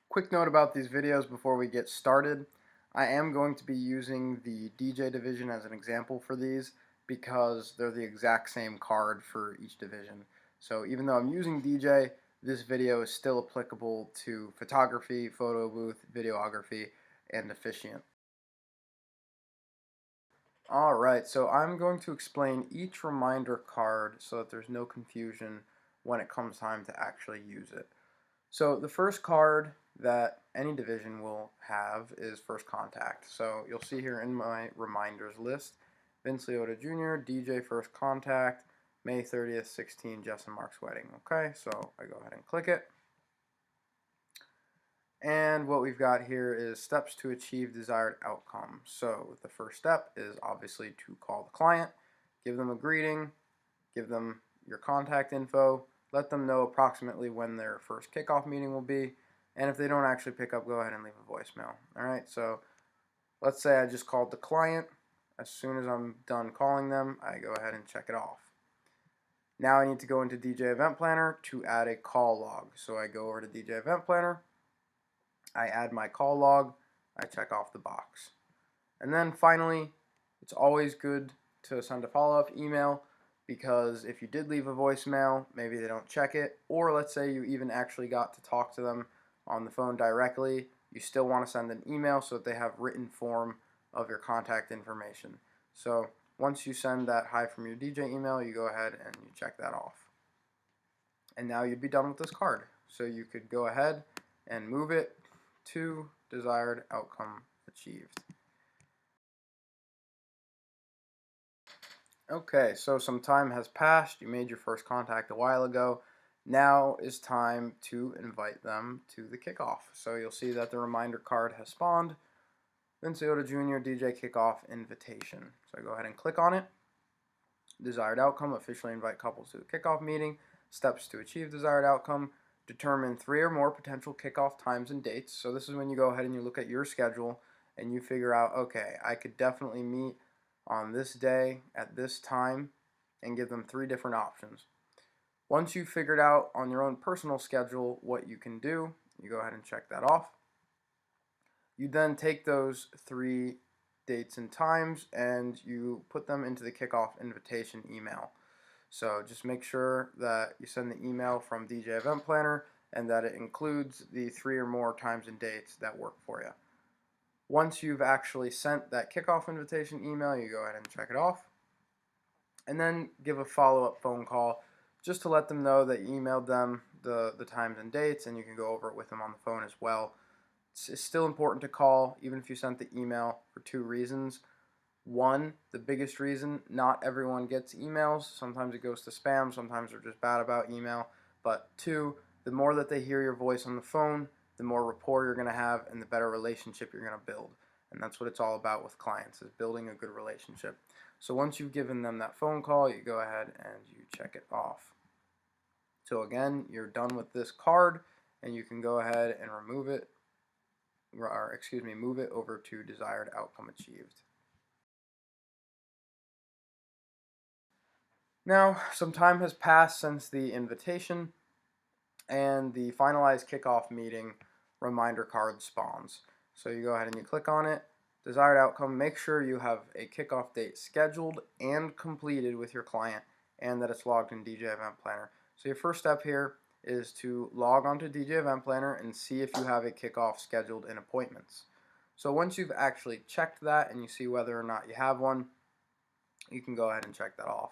Quick note about these videos before we get started. I am going to be using the DJ division as an example for these because they're the exact same card for each division. So even though I'm using DJ, this video is still applicable to photography, photo booth, videography, and officiant. Alright, so I'm going to explain each reminder card so that there's no confusion when it comes time to actually use it. So the first card that any division will have is first contact. So you'll see here in my reminders list, Vince Leota Jr., DJ first contact, May 30th, 16, Jess and Mark's wedding. Okay, so I go ahead and click it. And what we've got here is steps to achieve desired outcome. So the first step is obviously to call the client, give them a greeting, give them your contact info, let them know approximately when their first kickoff meeting will be, and if they don't actually pick up, go ahead and leave a voicemail. Alright, so let's say I just called the client. As soon as I'm done calling them, I go ahead and check it off. Now I need to go into DJ Event Planner to add a call log. So I go over to DJ Event Planner, I add my call log, I check off the box. And then finally, it's always good to send a follow-up email, because if you did leave a voicemail, maybe they don't check it, or let's say you even actually got to talk to them on the phone directly, you still want to send an email so that they have written form of your contact information. So once you send that hi from your DJ email, you go ahead and you check that off. And now you'd be done with this card. So you could go ahead and move it to desired outcome achieved. Okay, so some time has passed. You made your first contact a while ago. Now is time to invite them to the kickoff. So you'll see that the reminder card has spawned. Vince Leota Jr. DJ Kickoff Invitation. So I go ahead and click on it. Desired outcome, officially invite couples to the kickoff meeting. Steps to achieve desired outcome. Determine 3 or more potential kickoff times and dates. So this is when you go ahead and you look at your schedule and you figure out, okay, I could definitely meet on this day at this time, and give them 3 different options. Once you've figured out on your own personal schedule what you can do, you go ahead and check that off. You then take those 3 dates and times and you put them into the kickoff invitation email. So just make sure that you send the email from DJ Event Planner and that it includes the 3 or more times and dates that work for you. Once you've actually sent that kickoff invitation email, you go ahead and check it off. And then give a follow-up phone call just to let them know that you emailed them the times and dates, and you can go over it with them on the phone as well. It's still important to call, even if you sent the email, for 2 reasons. One, the biggest reason, not everyone gets emails. Sometimes it goes to spam, sometimes they're just bad about email. But 2, the more that they hear your voice on the phone, the more rapport you're going to have and the better relationship you're going to build. And that's what it's all about with clients, is building a good relationship. So once you've given them that phone call, you go ahead and you check it off. So again, you're done with this card, and you can go ahead and remove it, or excuse me, move it over to desired outcome achieved. Now, some time has passed since the invitation, and the Finalize kickoff meeting reminder card spawns. So you go ahead and you click on it. Desired outcome, make sure you have a kickoff date scheduled and completed with your client, and that it's logged in DJ Event Planner. So your first step here is to log onto DJ Event Planner and see if you have a kickoff scheduled in appointments. So once you've actually checked that and you see whether or not you have one, you can go ahead and check that off.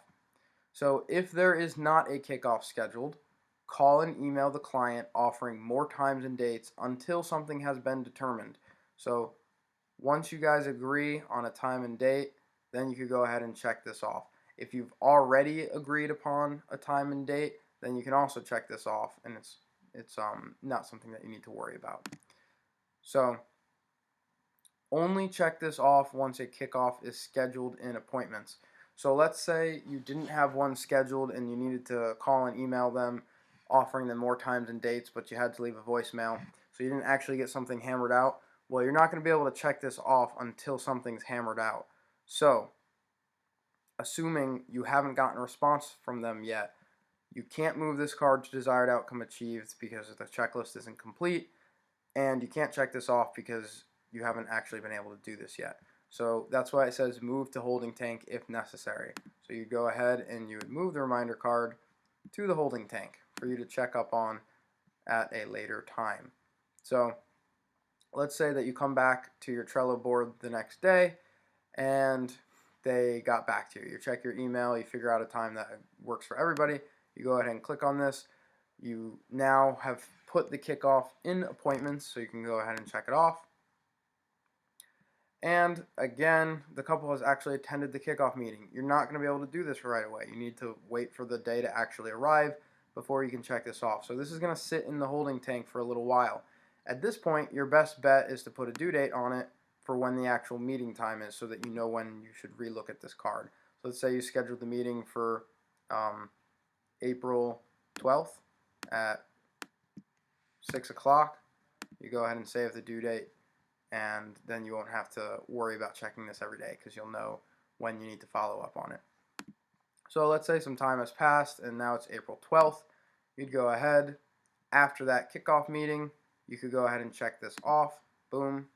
So if there is not a kickoff scheduled, call and email the client offering more times and dates until something has been determined. So once you guys agree on a time and date, then you could go ahead and check this off. If you've already agreed upon a time and date, then you can also check this off, and it's not something that you need to worry about. So only check this off once a kickoff is scheduled in appointments. So let's say you didn't have one scheduled and you needed to call and email them offering them more times and dates, but you had to leave a voicemail, so you didn't actually get something hammered out. Well, you're not going to be able to check this off until something's hammered out. So, assuming you haven't gotten a response from them yet, you can't move this card to desired outcome achieved because the checklist isn't complete. and you can't check this off because you haven't actually been able to do this yet. So that's why it says move to holding tank if necessary. So you go ahead and you would move the reminder card to the holding tank for you to check up on at a later time. So let's say that you come back to your Trello board the next day and they got back to you. You check your email, you figure out a time that works for everybody, you go ahead and click on this. You now have put the kickoff in appointments, so you can go ahead and check it off. And again, the couple has actually attended the kickoff meeting. You're not going to be able to do this right away. You need to wait for the day to actually arrive before you can check this off. So this is going to sit in the holding tank for a little while. At this point, your best bet is to put a due date on it for when the actual meeting time is, so that you know when you should relook at this card. So let's say you scheduled the meeting for April 12th at 6 o'clock. You go ahead and save the due date, and then you won't have to worry about checking this every day because you'll know when you need to follow up on it. So let's say some time has passed and now it's April 12th. You'd go ahead, after that kickoff meeting, you could go ahead and check this off. Boom.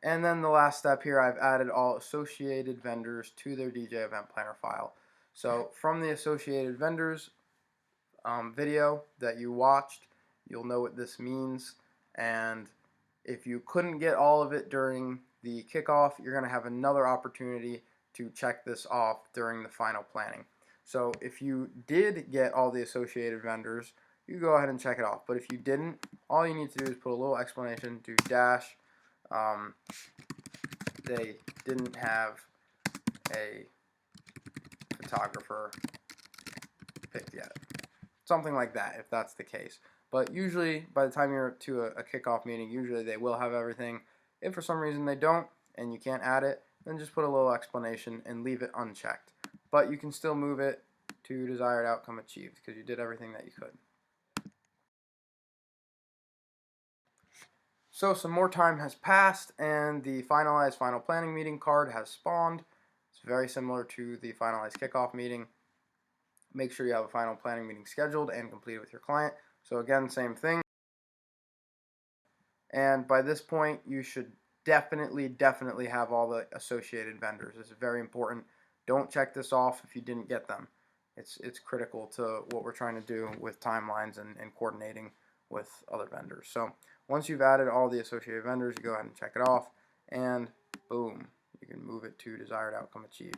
And then the last step here, I've added all associated vendors to their DJ Event Planner file. So from the associated vendors video that you watched, you'll know what this means. And if you couldn't get all of it during the kickoff, you're going to have another opportunity to check this off during the final planning. So if you did get all the associated vendors, you go ahead and check it off. But if you didn't, all you need to do is put a little explanation, do dash, they didn't have a photographer picked yet. Something like that, if that's the case. But usually, by the time you're to a kickoff meeting, usually they will have everything. If for some reason they don't, and you can't add it, then just put a little explanation and leave it unchecked. But you can still move it to desired outcome achieved, because you did everything that you could. So some more time has passed, and the Finalize Final Planning Meeting card has spawned. It's very similar to the Finalize Kickoff Meeting. Make sure you have a final planning meeting scheduled and completed with your client. So again, same thing. And by this point, you should definitely have all the associated vendors. This is very important. Don't check this off if you didn't get them. It's critical to what we're trying to do with timelines and coordinating with other vendors. So once you've added all the associated vendors, you go ahead and check it off, and boom, you can move it to desired outcome achieved.